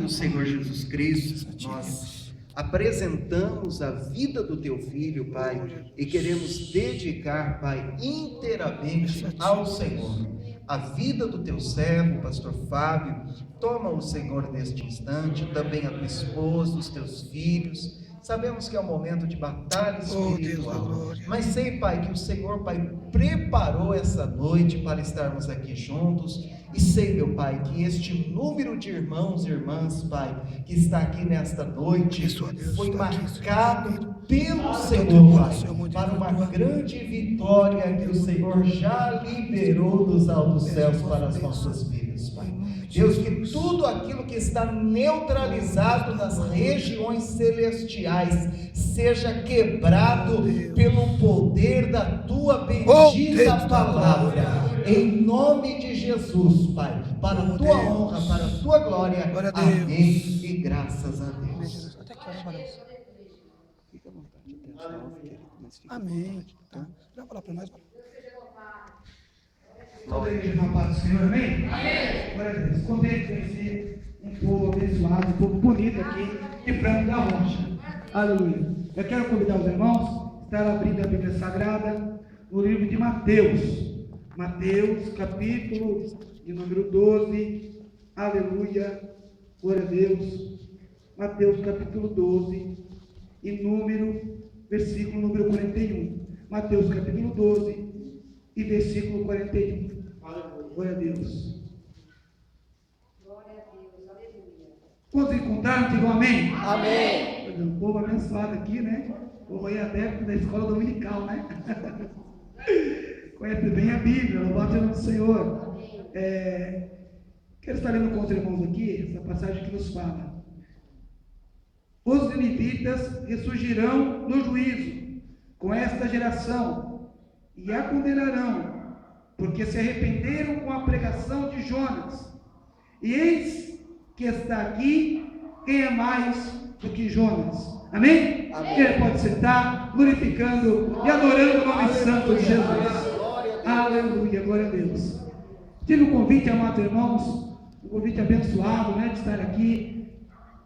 do Senhor Jesus Cristo, nós apresentamos a vida do Teu Filho, Pai, e queremos dedicar, Pai, inteiramente ao Senhor. A vida do Teu servo, Pastor Fábio, toma o Senhor neste instante, também a tua esposa, os Teus filhos. Sabemos que é um momento de batalha espiritual, mas sei, Pai, que o Senhor, Pai, preparou essa noite para estarmos aqui juntos, e sei, meu Pai, que este número de irmãos e irmãs, Pai, que está aqui nesta noite, foi marcado pelo Senhor, Pai, para uma grande vitória que o Senhor já liberou dos altos céus para as nossas vidas, Pai. Deus, que tudo aquilo que está neutralizado nas regiões celestiais seja quebrado pelo poder da Tua bendita palavra, em nome de Jesus, Pai, para a Tua honra, para a Tua glória, amém e graças a Deus. Fica à vontade, amém. Tá. Já falar para nós, Toda a igreja na paz do Senhor, amém? Amém. Glória a Deus. Contente de conhecer um povo abençoado, um povo bonito aqui de Franco da Rocha. Aleluia. Eu quero convidar os irmãos a estar abrindo a Bíblia Sagrada no livro de Mateus. Mateus, capítulo de número 12. Aleluia. Glória a Deus. Mateus, capítulo 12 e versículo número 41. Mateus, capítulo 12 e versículo 41. Glória a Deus. Glória a Deus, aleluia. Quantos encontraram? Digam amém. Amém. Um povo abençoado aqui, né? O povo aí adepto da escola dominical, né? Conhece bem a Bíblia, louvado seja o nome do Senhor. Quero estar lendo com os irmãos aqui, essa passagem que nos fala. Os ninivitas ressurgirão no juízo com esta geração e a condenarão, porque se arrependeram com a pregação de Jonas. E eis que está aqui quem é mais do que Jonas. Amém? Amém. Ele pode sentar, glorificando e adorando o nome santo de Jesus. Aleluia, glória a Deus. Tive um convite, amados irmãos, um convite abençoado, né, de estar aqui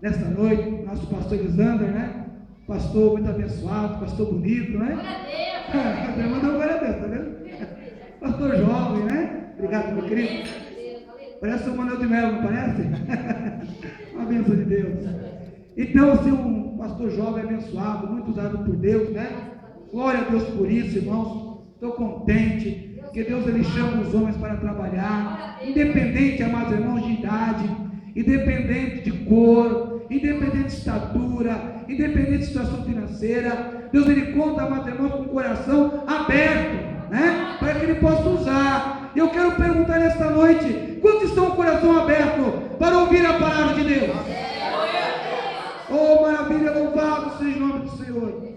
nesta noite. Nosso pastor Elisander, né? Pastor muito abençoado, pastor bonito, né? Mandou glória a Deus, tá vendo? Pastor jovem, né? Obrigado, meu querido. Parece o Manuel de Melo, não parece? Uma bênção de Deus. Então, assim, um pastor jovem abençoado, muito usado por Deus, né? Glória a Deus por isso, irmãos. Estou contente que Deus ele chama os homens para trabalhar, independente, amados irmãos, de idade, independente de cor, independente de estatura, independente de situação financeira. Deus ele conta, amados irmãos, com o coração aberto, né? Para que ele possa usar. E eu quero perguntar nesta noite: quantos estão com o coração aberto para ouvir a palavra de Deus? Oh, maravilha, louvado seja o nome do Senhor.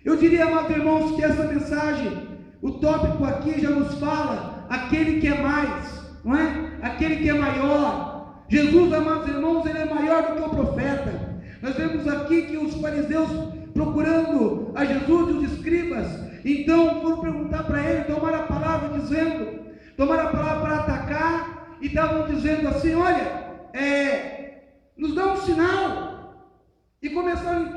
Eu diria, amados irmãos, que essa mensagem, o tópico aqui já nos fala aquele que é mais, não é? Aquele que é maior. Jesus, amados irmãos, ele é maior do que o profeta. Nós vemos aqui que os fariseus, procurando a Jesus e os escribas, então foram perguntar para ele, tomaram a palavra para atacar, e estavam dizendo assim: olha, nos dá um sinal. E começaram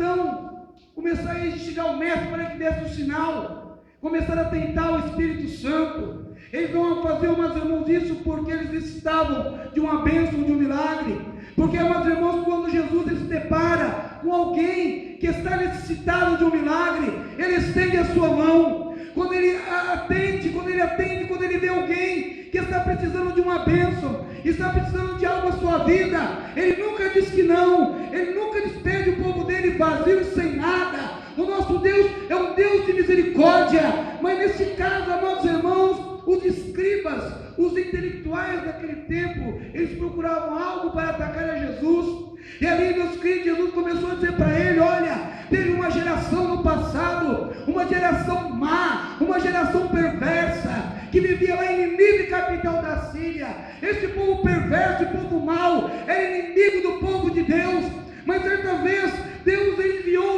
a instigar o mestre para que desse um sinal, começaram a tentar o Espírito Santo. Eles vão fazer, amados irmãos, isso porque eles necessitavam de uma bênção, de um milagre. Porque, amados irmãos, quando Jesus ele se depara com alguém que está necessitado de um milagre, ele estende a sua mão. Quando ele atende, quando ele vê alguém que está precisando de uma bênção, está precisando de algo na sua vida, ele nunca diz que não, ele nunca despede o povo dele vazio e sem nada. O nosso Deus é um Deus de misericórdia. Mas nesse caso, amados irmãos, os escribas, os intelectuais daquele tempo, eles procuravam algo para atacar a Jesus. E ali, meus queridos, Jesus começou a dizer para ele: olha, teve uma geração no passado, uma geração má, uma geração perversa, que vivia lá em Nínive, capital da Síria. Esse povo perverso e povo mau é inimigo do povo de Deus. Mas certa vez Deus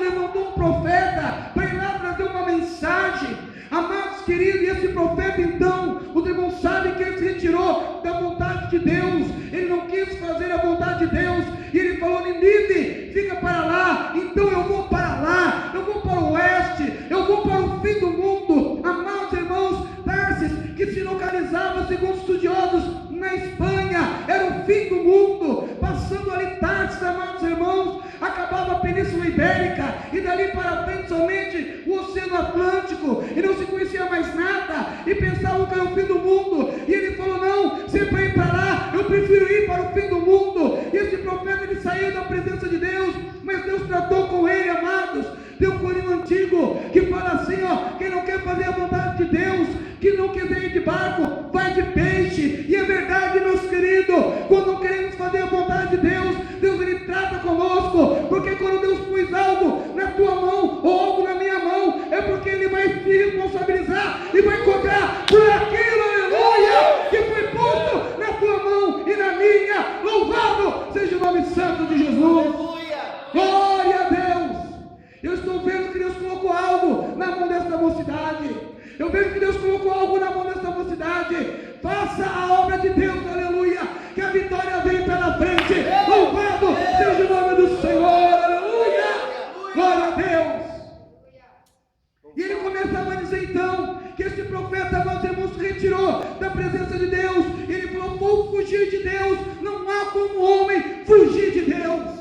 levantou um profeta para ir lá trazer uma mensagem. Amados queridos, e esse profeta, então, os irmãos sabem que ele se retirou da vontade de Deus. Ele não quis fazer a vontade de Deus. Deus, e ele falou: Nínive, fica para lá. Então eu vou para lá, eu vou para o oeste, eu vou para o fim do mundo. Amados irmãos, Tarsis, que se localizava, segundo estudiosos, na Espanha, era o fim do mundo. Passando ali Tarsis, amados irmãos, acabava a Península Ibérica, e dali para frente somente o Oceano Atlântico, e não se conhecia mais nada, e pensavam que era o fim do mundo. E ele falou: não, se é para ir para lá, eu prefiro ir para o fim do mundo. E esse profeta, ele saiu da presença de Deus, mas Deus tratou com ele, amados. Tem um corino antigo que fala assim, ó: quem não quer fazer a vontade de Deus, que não quiser ir de barco, vai de peixe. E é verdade, meus queridos, quando não queremos fazer a vontade de Deus, Deus ele trata conosco, porque quando Deus pôs algo na tua mão, ou algo na minha mão, é porque ele vai se responsabilizar e vai cobrar por aquilo, aleluia, que foi posto na tua mão e na minha. Louvado seja o nome santo de Jesus. Glória a Deus. Eu estou vendo que Deus colocou algo na mão desta mocidade. Eu vejo que Deus colocou algo na mão desta mocidade. Faça a obra de Deus, aleluia, que a vitória vem pela frente. Louvado seja o nome do Senhor, aleluia. Glória a Deus. E ele começava a dizer então que esse profeta, amados irmãos, se retirou da presença de Deus. E ele falou: vou fugir de Deus. Não há como homem fugir de Deus.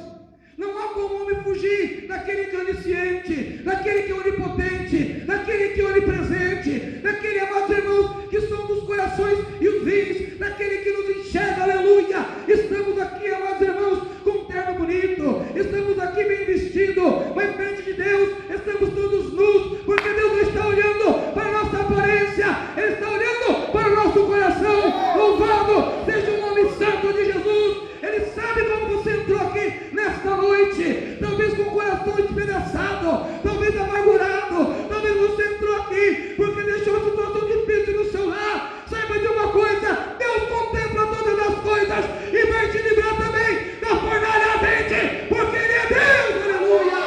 Não há como homem fugir daquele que é onisciente, daquele que é onipotente, daquele que é onipresente, daquele, amados irmãos, que são dos corações e os rins, daquele que nos enxerga, aleluia. Estamos aqui, amados irmãos, com um terno bonito, estamos aqui bem vestidos, mas diante de Deus estamos todos nus, porque Deus não está olhando para a nossa aparência, Ele está olhando para o nosso coração. Louvado seja o nome santo de Jesus. Ele sabe como você entrou aqui nesta noite, talvez com o coração despedaçado, talvez amargurado, talvez você entrou aqui porque deixou uma situação difícil no seu lar. Saiba de uma coisa: Deus contempla todas as coisas e vai te livrar também da fornalha ardente, porque Ele é Deus, aleluia.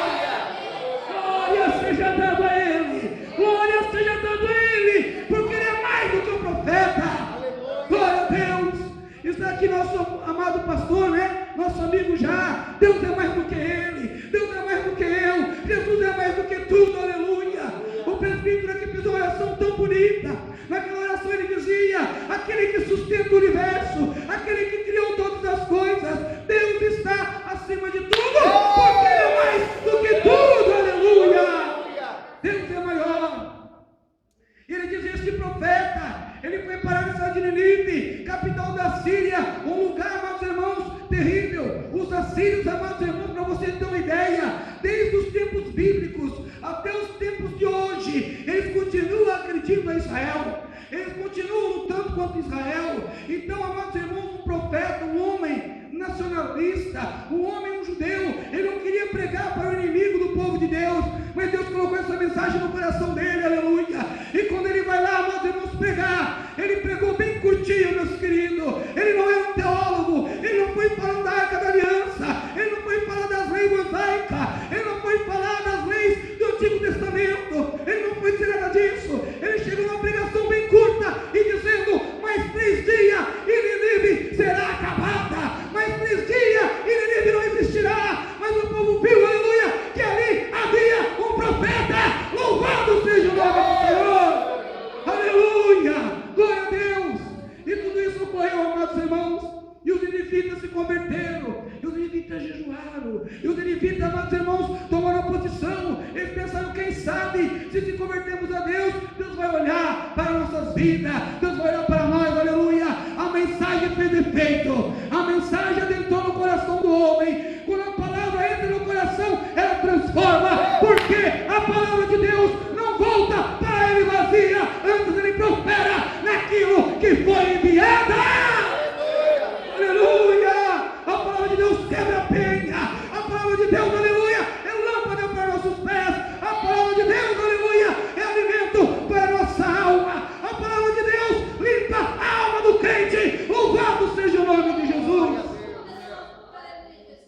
Glória seja dada a Ele, glória seja dada a Ele, porque Ele é mais do que um profeta. Glória a Deus. Está aqui nosso amado pastor, né? Nosso amigo já. Deus é mais do que ele, Deus é mais do que eu, Jesus é mais do que tudo, aleluia. O presbítero aqui fez uma oração tão bonita. Naquela oração ele dizia: aquele que sustenta o universo, aquele que criou todas as coisas, Deus está acima de tudo, porque Ele é mais do que tudo, aleluia. Deus é maior. E ele diz: este profeta, ele foi parar na cidade de Nínive, capital da Síria, um lugar, amados irmãos, terrível. Os assírios, amados irmãos, para você ter uma ideia, desde os tempos bíblicos até os tempos de hoje, eles continuam agredindo a Israel, eles continuam lutando contra Israel. Então, amados irmãos, um profeta, um homem nacionalista, um homem, um judeu, ele não queria pregar para o inimigo do povo de Deus, mas Deus colocou essa mensagem no coração dele, aleluia. E quando ele vai lá, amados irmãos, pregar, ele pregou bem curtinho, meus queridos. Ele não era um teólogo, ele não foi falar da Arca da Aliança, ele não foi falar das leis mosaicas, ele não foi falar das leis do Antigo Testamento, ele não foi dizer nada disso. Ele chegou numa pregação bem curta e dizendo: mais 3 dias e Nínive será acabada, mais 3 dias e Nínive não existirá. Mas o povo viu, aleluia, que ali havia um profeta. Louvado seja o nome do Senhor, aleluia, glória a Deus. E tudo isso ocorreu, amados irmãos, e os ninivitas se converteram, e os ninivitas jejuaram, e os ninivitas, amados irmãos, tomaram posição. Eles pensaram: quem sabe, se convertermos a Deus, Deus vai olhar para nossas vidas, Deus vai olhar para nós, aleluia. A mensagem fez efeito, a mensagem adentrou no coração do homem. Quando a palavra entra no coração, ela transforma, porque a palavra de Deus não volta para ele vazia, antes ele prospera naquilo que foi enviada. Aleluia! A palavra de Deus quebra a penha, a palavra de Deus, aleluia, é lâmpada para nossos pés, a palavra de Deus, aleluia, é alimento para nossa alma, a palavra de Deus limpa a alma do crente. Louvado seja o nome de Jesus.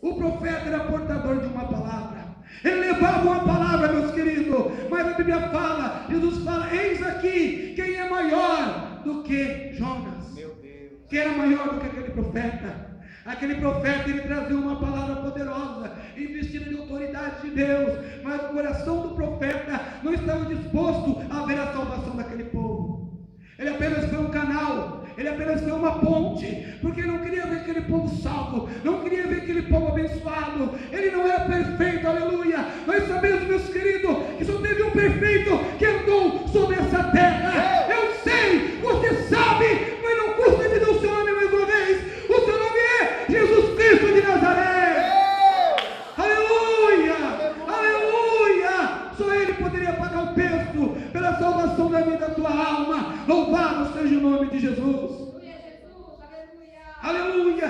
O profeta era portador de uma palavra, ele levava uma palavra, meus queridos. Mas a Bíblia fala, Jesus fala: eis aqui quem é maior do que Jonas. Meu Deus. Quem era maior do que aquele profeta? Aquele profeta, ele trazia uma palavra poderosa, investida de autoridade de Deus, mas o coração do profeta não estava disposto a ver a salvação daquele povo. Ele apenas foi um canal, ele apenas foi uma ponte, porque ele não queria ver aquele povo salvo, não queria ver aquele povo abençoado. Ele não era perfeito, aleluia. Nós sabemos, meus queridos, que só teve um perfeito que andou sobre essa terra. Eu sei, você sabe, mas não custa dizer o seu nome mais uma vez. O seu nome é Jesus Cristo de Nazaré. Aleluia, aleluia. Só Ele poderia pagar o preço pela salvação da vida da tua alma. Louvado seja o nome de Jesus. Aleluia,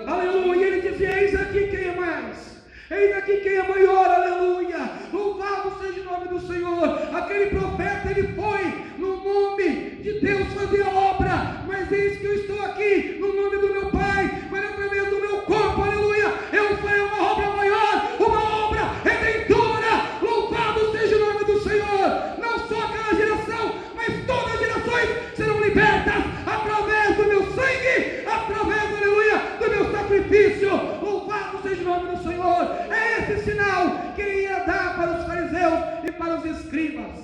aleluia. Ele dizia: eis aqui quem é mais, eis aqui quem é maior, aleluia. Louvado seja o nome do Senhor. Aquele profeta, ele foi no nome de Deus fazer a obra, mas eis que eu estou aqui no nome do meu Pai, mas através do meu corpo, aleluia, eu farei uma obra maior, uma obra redentora. Louvado seja o nome do Senhor. Não só aquela geração, mas todas as gerações serão libertas através do meu sangue, através, aleluia, do meu sacrifício. Louvado seja o nome do Senhor. É esse sinal que ele ia dar para os fariseus e para os escribas.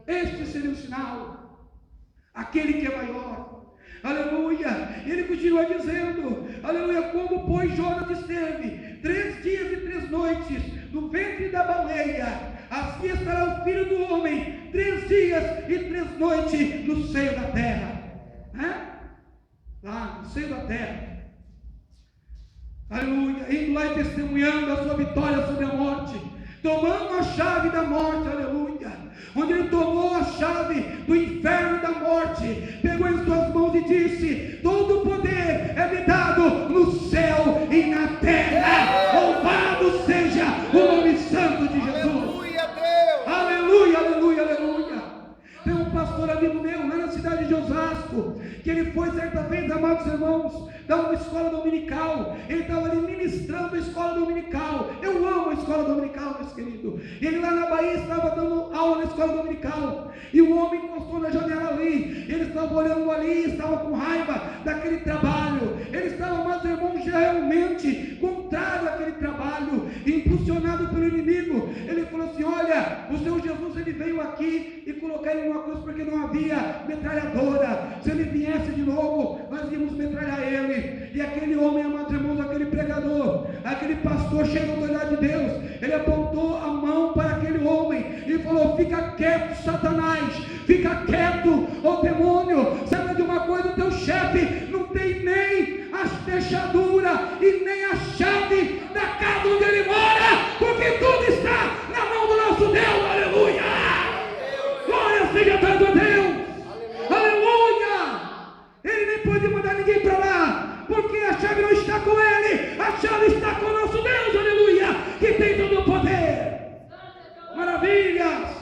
Este seria o sinal, aquele que é maior, aleluia. Ele continua dizendo, aleluia, como pois Jonas esteve 3 dias e 3 noites no ventre da baleia, assim estará o Filho do Homem 3 dias e 3 noites no seio da terra. Lá no seio da terra, aleluia, indo lá e testemunhando a sua vitória sobre a morte, tomando a chave da morte, aleluia. Onde ele tomou a chave do inferno e da morte, pegou em suas mãos e disse: todo o poder é me dado no céu e na terra. Louvado seja o nome santo de Jesus. Aleluia, Deus. Aleluia, aleluia, aleluia. Tem um pastor amigo meu lá na cidade de Osasco, que ele foi certa vez, amados irmãos, dar uma escola dominical. Ele estava ali ministrando a escola dominical. Eu amo a escola dominical, meus queridos. Ele lá na Bahia estava dando aula na escola dominical, e o homem encostou na janela ali. Ele estava olhando ali, estava com raiva daquele trabalho. Ele estava, amados irmãos, realmente contrário àquele trabalho, impulsionado pelo inimigo. Ele falou assim: olha, o Senhor Jesus, ele veio aqui e colocar ele numa cruz porque não havia metralhadora. Se ele viesse de novo, nós íamos metralhar ele. E aquele homem, amados irmãos, aquele pregador, aquele pastor cheio da autoridade de Deus, ele apontou a mão para aquele homem e falou: fica quieto, Satanás, fica quieto, ô demônio. Sabe de uma coisa, o teu chefe não tem nem a fechadura e nem a chave da casa onde ele mora, porque tudo está na mão do nosso Deus. Aleluia, glória seja dada a Deus. Aleluia. Ele nem pode mandar ninguém para lá, porque a chave não está com ele, a chave está com o nosso Deus, aleluia, que tem todo o poder. Maravilhas.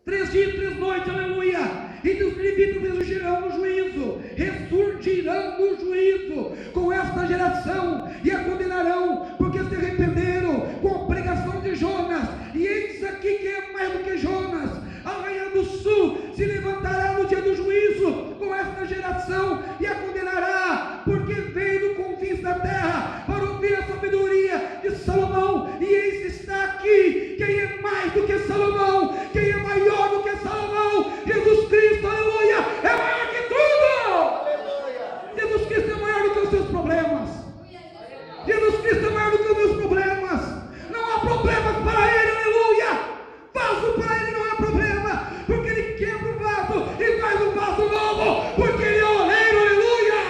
3 dias e 3 noites, aleluia. E os levitas ressurgirão no juízo, ressurgirão no juízo com esta geração e a condenarão, porque se arrependeram com a pregação de Jonas. E eis aqui que é mais do que Jonas. A rainha do sul se levantará no dia do juízo com esta geração e a condenará, porque veio do confins da terra para ouvir a sabedoria de Salomão. E eis está aqui quem é mais do que Salomão, quem é maior do que Salomão. Jesus Cristo, aleluia, é maior que tudo. Aleluia. Jesus Cristo é maior do que os seus problemas. Jesus Cristo é maior do que os meus problemas. Não há problemas para ele, aleluia. Vaso para ele não há problema, porque ele quebra o vaso e faz um vaso novo, porque ele é o oleiro, aleluia.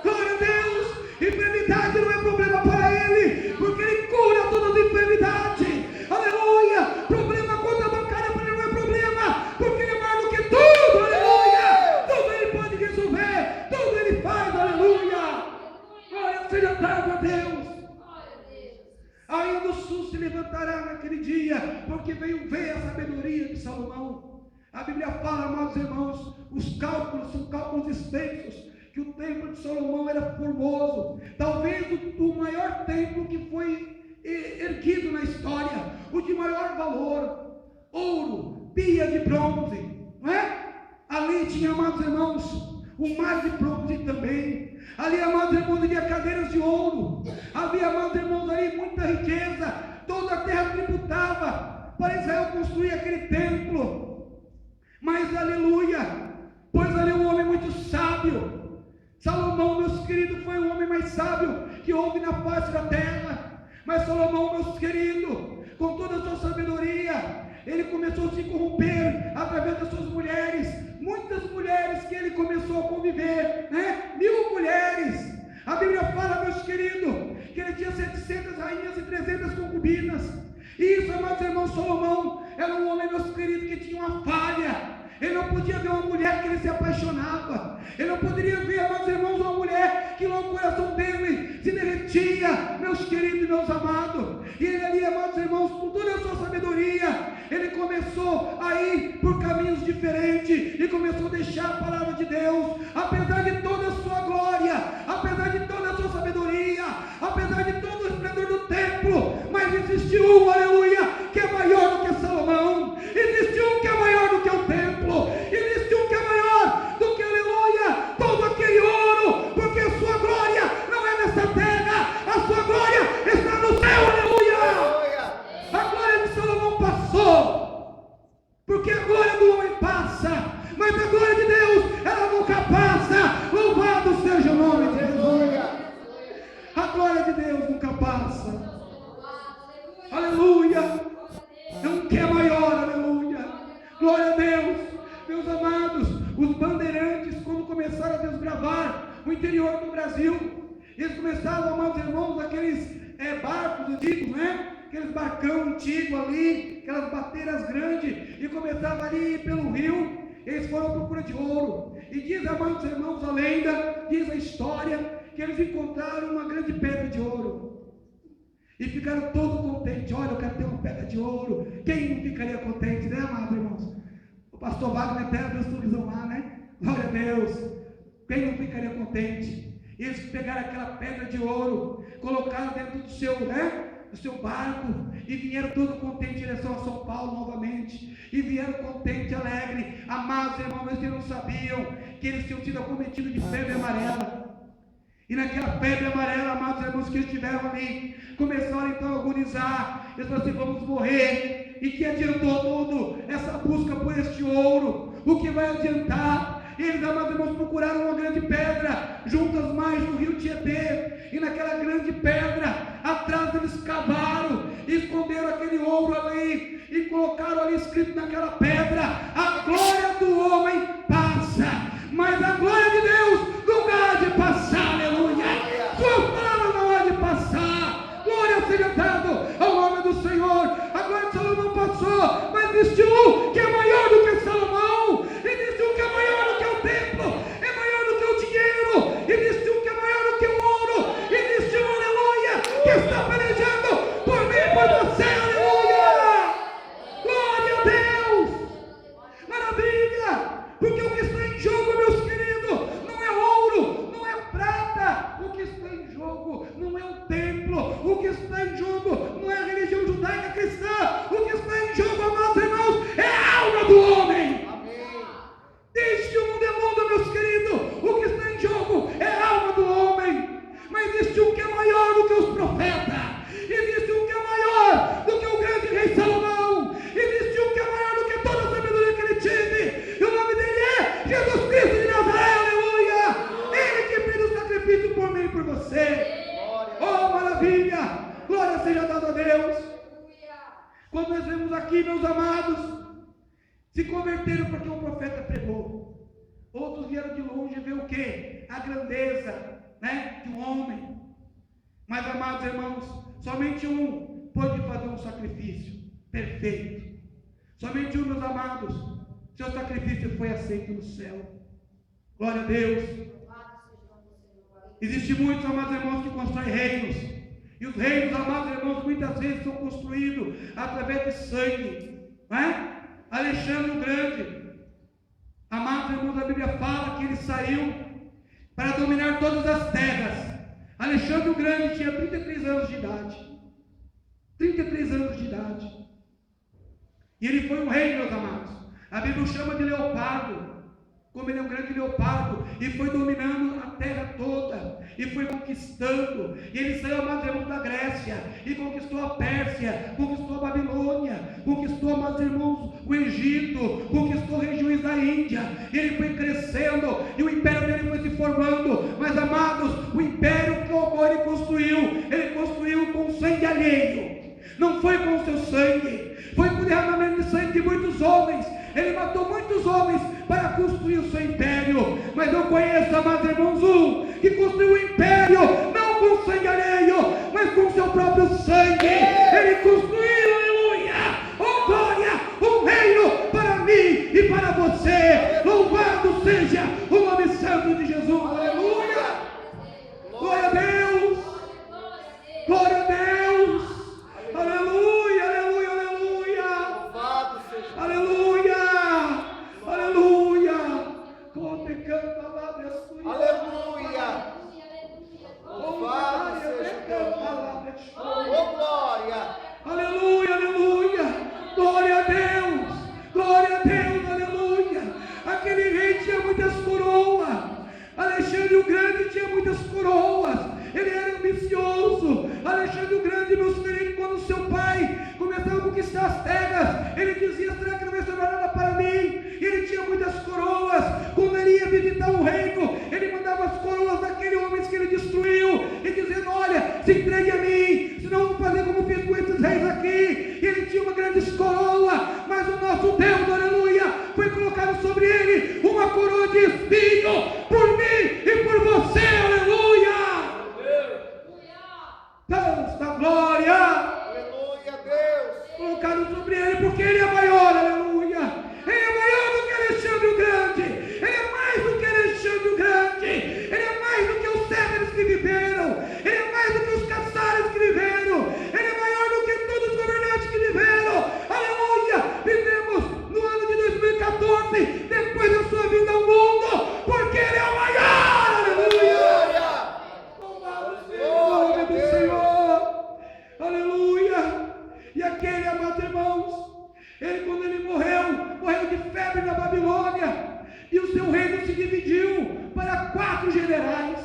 Glória a Deus. Enfermidade não é problema para ele, porque ele cura todas as enfermidades, aleluia. Problema contra a bancária para ele não é problema, porque ele é mais do que tudo, aleluia. Tudo ele pode resolver, tudo ele faz, aleluia. Glória seja dada a Deus. A rainha do sul se levantará naquele dia, porque veio ver a sabedoria de Salomão. A Bíblia fala, amados irmãos, os cálculos são cálculos extensos, que o templo de Salomão era formoso, talvez o maior templo que foi erguido na história, o de maior valor, ouro, pia de bronze, não é? Ali tinha, amados irmãos, o mar de bronze também. Ali, amados irmãos, havia cadeiras de ouro. Havia, amados irmãos, ali muita riqueza. Toda a terra tributava para Israel construir aquele templo. Mas, aleluia, pois ali um homem muito sábio. Salomão, meus queridos, foi o homem mais sábio que houve na face da terra. Mas Salomão, meus queridos, com toda a sua sabedoria, ele começou a se corromper através das suas mulheres. Muitas mulheres que ele começou a conviver, né? 1000 mulheres. A Bíblia fala, meus queridos, que ele tinha 700 rainhas e 300 concubinas. E isso, amados irmãos, Salomão era um homem, meus queridos, que tinha uma falha. Ele não podia ver uma mulher que ele se apaixonava. Ele não poderia ver, amados irmãos, uma mulher que no coração dele se derretia, meus queridos e meus amados. E ele ali, amados irmãos, com toda a sua sabedoria, ele começou a ir por caminhos diferentes e começou a deixar a palavra de Deus. Apesar de toda a sua glória, apesar de toda a sua sabedoria, apesar de todo o esplendor do templo, mas existe um, aleluia, que é maior do que Salomão. Existe um que é maior do que o templo. Existe um que é maior do que, aleluia, todo aquele ouro, porque a sua glória não é nessa terra, a sua glória está no céu, aleluia. A glória de Salomão passou, porque a glória do homem passa, mas a glória de Deus, ela nunca passa. Louvado seja o nome de Jesus. A glória de Deus nunca passa. Aleluia. Não quer maior, aleluia. Glória a Deus. Meus amados, os bandeirantes, quando começaram a desbravar o interior do Brasil, eles começaram, amados irmãos, aqueles barcos antigos, né? Aqueles barcão antigo ali, aquelas bateiras grandes, e começavam ali pelo rio. Eles foram à procura de ouro. E diz, amados irmãos, a lenda, diz a história, que eles encontraram uma grande pedra de ouro. E ficaram todos contentes. Olha, eu quero ter uma pedra de ouro. Quem não ficaria contente, né, amados irmãos? O pastor Wagner até abriu sua visão lá, né? Glória a Deus. Quem não ficaria contente? E eles pegaram aquela pedra de ouro, colocaram dentro do seu, né? Do seu barco, e vieram todo contente em direção a São Paulo novamente, e vieram contente, alegre. Amados irmãos, eles não sabiam que eles tinham sido acometidos de febre amarela. E naquela febre amarela, amados irmãos, que estiveram ali, começaram então a agonizar. Eles falaram assim: vamos morrer. E que adiantou tudo essa busca por este ouro? O que vai adiantar? E eles, amados irmãos, procuraram uma grande pedra junto às margens do rio Tietê. E naquela grande pedra, atrás eles cavaram, esconderam aquele ouro ali e colocaram ali escrito naquela pedra: a glória do homem passa, mas a glória de Deus nunca há de passar. Aleluia. Sua palavra não há de passar. Glória seja dado ao nome do Senhor. A glória de Salomão passou, mas existe um que é maior do que Salomão. Existe um que é maior do que o templo, é maior do que o dinheiro. Existe um que é maior do que o ouro. Existe um, aleluia, que está pelejando por mim e por você. Aleluia. Glória a Deus. Maravilha. Porque o que está em jogo, meus queridos, não é ouro, não é prata. O que está em jogo não é o templo. O que está em jogo não é a religião judaica cristã. O que está em jogo, amados irmãos, é a alma do homem. Desde que o mundo é mundo, meus queridos, o que está em jogo é a alma do homem. Mas existe um que é maior do que os profetas. Existe um que é maior do que o grande rei Salomão. Existe um que é maior do que toda a sabedoria que ele teve. E o nome dele é Jesus Cristo de Nazaré. Aleluia. Ele que fez o sacrifício por mim e por você. Oh, maravilha. Glória seja dada a Deus. Quando nós vemos aqui, meus amados, se converteram porque um profeta pregou. Outros vieram de longe ver o quê? A grandeza, né, de um homem. Mas, amados irmãos, somente um pôde fazer um sacrifício perfeito. Somente um, meus amados, seu sacrifício foi aceito no céu. Glória a Deus. Existem muitos, amados irmãos, que constroem reinos. E os reinos, amados irmãos, muitas vezes são construídos através de sangue, não é? Alexandre o Grande, amados irmãos, a Bíblia fala que ele saiu para dominar todas as terras. Alexandre o Grande tinha 33 anos de idade. 33 anos de idade. E ele foi um rei, meus amados. A Bíblia o chama de Leopardo. como ele é um grande leopardo, e foi dominando a terra toda, e foi conquistando, e ele saiu, amados irmãos, da Grécia, e conquistou a Pérsia, conquistou a Babilônia, conquistou, amados irmãos, o Egito, conquistou regiões da Índia, e ele foi crescendo, e o império dele foi se formando, mas, amados, o império que ele construiu com sangue alheio, não foi com o seu sangue, foi com o derramamento de sangue de muitos homens. Ele matou muitos homens para construir o seu império. Mas eu conheço, amados irmãos, um que construiu o império não com sangue alheio, mas com o seu próprio sangue. Ele construiu, aleluia, oh glória, um reino para mim e para você. Louvado seja o nome santo de Jesus, aleluia. Glória a Deus, glória a Deus, aleluia, aleluia, aleluia, aleluia, aleluia, como canta lá dentro, Aleluia. Louvado seja o teu nome. Oh, glória. Aleluia, aleluia, glória a Deus, glória a Deus, aleluia. Aquele rei tinha muitas coroas, Alexandre o Grande tinha muitas coroas, ele era ambicioso. Alexandre o Grande, meus filhos, quando seu pai começava a conquistar as terras, ele dizia: será que não vai sobrar nada para mim? Ele tinha muitas coroas. Quando ele ia visitar um reino, ele mandava as coroas daquele homem que ele destruiu, e dizendo: olha, se entregue a mim, senão eu vou fazer como fiz com esses reis aqui. E ele tinha uma grande coroa, mas o nosso Deus, aleluia, foi colocado sobre ele uma coroa de espinho, por mim e por você, aleluia. Deus da glória, Aleluia, Deus. colocado sobre ele, porque ele é maior, aleluia. Ele é maior do que Alexandre o Grande, ele é mais do que Alexandre o Grande, ele é mais do que os Césares que viveram, ele é mais do que os Caçares que viveram, ele é maior do que todos os governantes que viveram, aleluia. Vivemos no ano de 2014, depois da sua vinda ao mundo, porque ele é o maior, aleluia. Glória do Senhor, aleluia. E aquele, amados irmãos, ele, quando ele morreu de febre na Babilônia, e o seu reino se dividiu para 4 generais.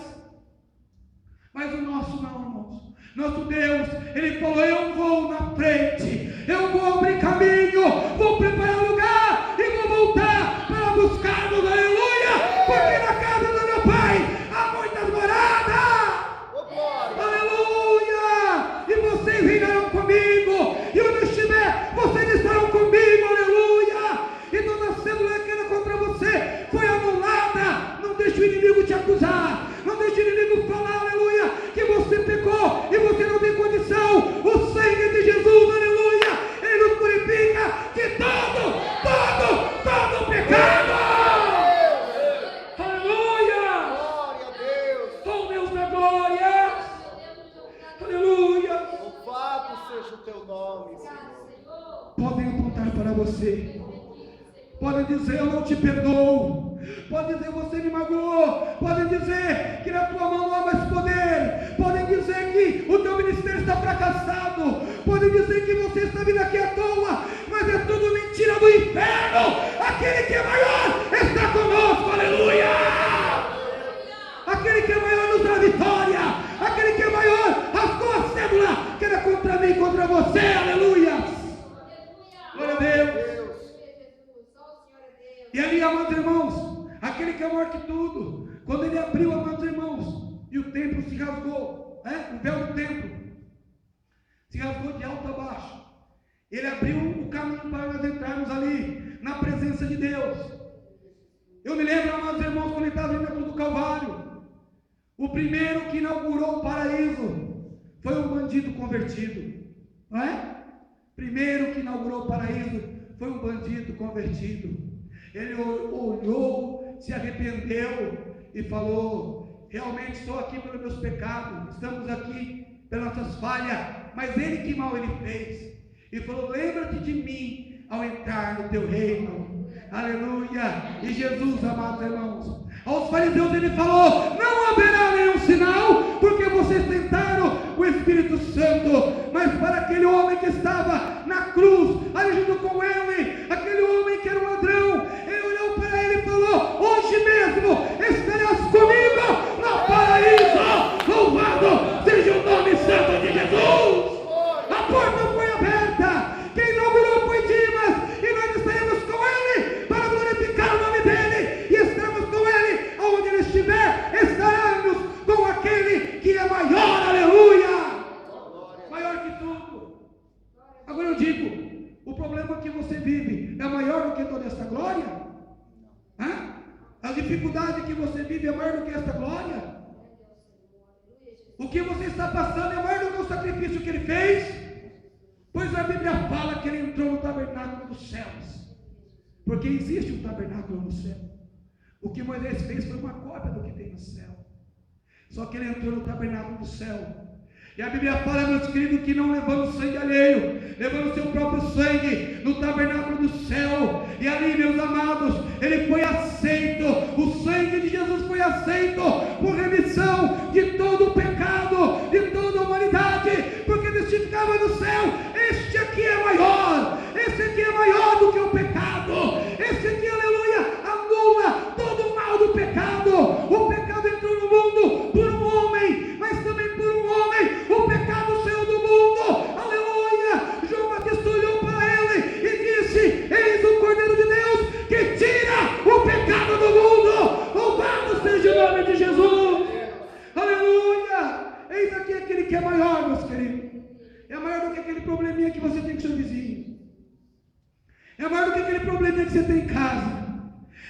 Mas o nosso não, irmãos. Nosso Deus, ele falou: eu vou na frente, eu vou abrir caminho, vou preparar lugar e vou voltar para buscar-nos, aleluia, porque na casa do meu pai há muitas moradas. Aleluia! E vocês reinarão comigo, e onde eu estiver, vocês estarão comigo, aleluia! E toda célula que era contra você foi anulada. Não deixe o inimigo te acusar, não deixe o inimigo falar, aleluia, que você pecou e você não tem condição. O sangue de Jesus, aleluia, ele nos purifica de todo pecado. Aleluia! Glória a Deus. Oh Deus da glória! Aleluia! Louvado seja o teu nome, Senhor. Podem apontar para você, podem dizer: eu não te perdoo, podem dizer: você me magoou, podem dizer que na tua mão não há mais poder, podem dizer que o teu ministério está fracassado, podem dizer que você está vindo aqui à toa, mas é tudo mentira do inferno. Aquele que é maior está conosco, aleluia. Aquele que é maior nos dá vitória, aquele que é maior rasgou a cédula que era contra mim, contra você, aleluia. Glória a Deus. E ali, amados irmãos, aquele que é maior que tudo, quando ele abriu, amados irmãos, e o templo se rasgou, o véu do templo se rasgou de alto a baixo, ele abriu o caminho para nós entrarmos ali na presença de Deus. Eu me lembro, amados irmãos, quando ele estava indo na cruz do Calvário, o primeiro que inaugurou o paraíso foi um bandido convertido, não é? Primeiro que inaugurou o paraíso foi um bandido convertido. Ele olhou, se arrependeu e falou: realmente estou aqui pelos meus pecados, estamos aqui pelas nossas falhas, mas ele, que mal ele fez? E falou: lembra-te de mim ao entrar no teu reino, aleluia. E Jesus, amados irmãos, aos fariseus ele falou: não haverá nenhum sinal, porque vocês tentaram o Espírito Santo. Mas para aquele homem que estava na cruz, ali junto com ele, aquele homem que era um ladrão, ele olhou para ele e falou: hoje dificuldade que você vive é maior do que esta glória? O que você está passando é maior do que o sacrifício que ele fez? Pois a Bíblia fala que ele entrou no tabernáculo dos céus. Porque existe um tabernáculo no céu. O que Moisés fez foi uma cópia do que tem no céu. Só que ele entrou no tabernáculo do céu. E a Bíblia fala, meus queridos, que não levando sangue alheio, levando seu próprio sangue no tabernáculo do céu. E ali, meus amados, ele foi aceito. O sangue de Jesus foi aceito por remissão de todo o pecado, de toda a humanidade, porque testificava no céu: este aqui é maior, esse aqui é maior do que o pecado, esse aqui, aleluia, anula todo o mal do pecado. O pecado entrou no mundo por um homem, mas também por um homem o pecado saiu do mundo, aleluia. João Batista olhou para ele e disse: eis o Cordeiro de Deus que tira o pecado do mundo. Louvado seja o nome de Jesus, aleluia. Eis aqui aquele que é maior, meus queridos. É maior do que aquele probleminha que você tem com seu vizinho. É maior do que aquele probleminha que você tem em casa.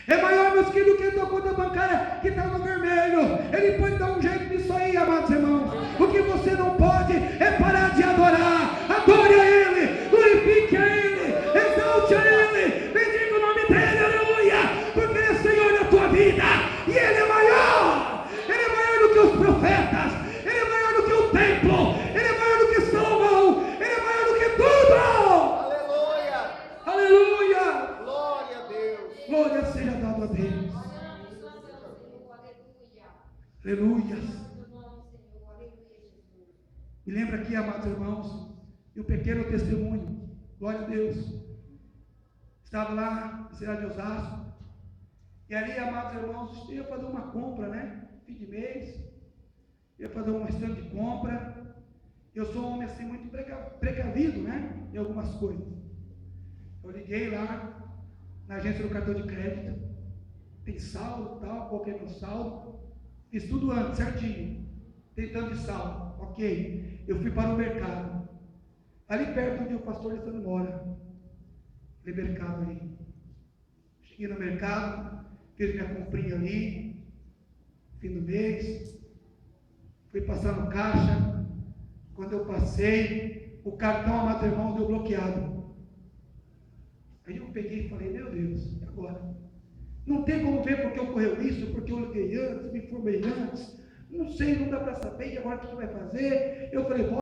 É maior, meus queridos, do que a tua conta bancária que está no vermelho. Ele pode dar um jeito nisso aí, amados irmãos. O que você não pode é parar de adorar. Adore a Ele, glorifique a Ele, exalte a Ele, bendiga o nome dEle, aleluia. Porque Ele é Senhor da tua vida. E Ele é maior. Ele é maior do que os profetas. Ele é maior do que o templo. Ele é maior do que Salomão. Ele é maior do que tudo. Aleluia! Aleluia! Glória a Deus! Glória seja dada a Deus. Aleluia. Me lembra aqui, amados irmãos, e um pequeno testemunho. Glória a Deus. Estava lá na cidade de Osasco. E ali, amados irmãos, eu ia fazer uma compra, né? Fim de mês. Eu ia fazer um stand de compra. Eu sou um homem assim muito precavido, né? Em algumas coisas. Eu liguei lá na agência do cartão de crédito. Tem saldo e tal, coloquei meu saldo. Fiz tudo antes, certinho. Tem tanto de saldo. Ok. Eu fui para o mercado. Ali perto onde o pastor Alessandro mora. Aquele mercado ali. Cheguei no mercado, fiz minha comprinha ali. Fim do mês. Fui passar no caixa. Quando eu passei, o cartão, amados irmãos, deu bloqueado. Aí eu peguei e falei: meu Deus, e agora? Não tem como ver porque ocorreu isso, porque eu liguei antes, me informei antes. Não sei, não dá para saber, e agora o que vai fazer? Eu falei: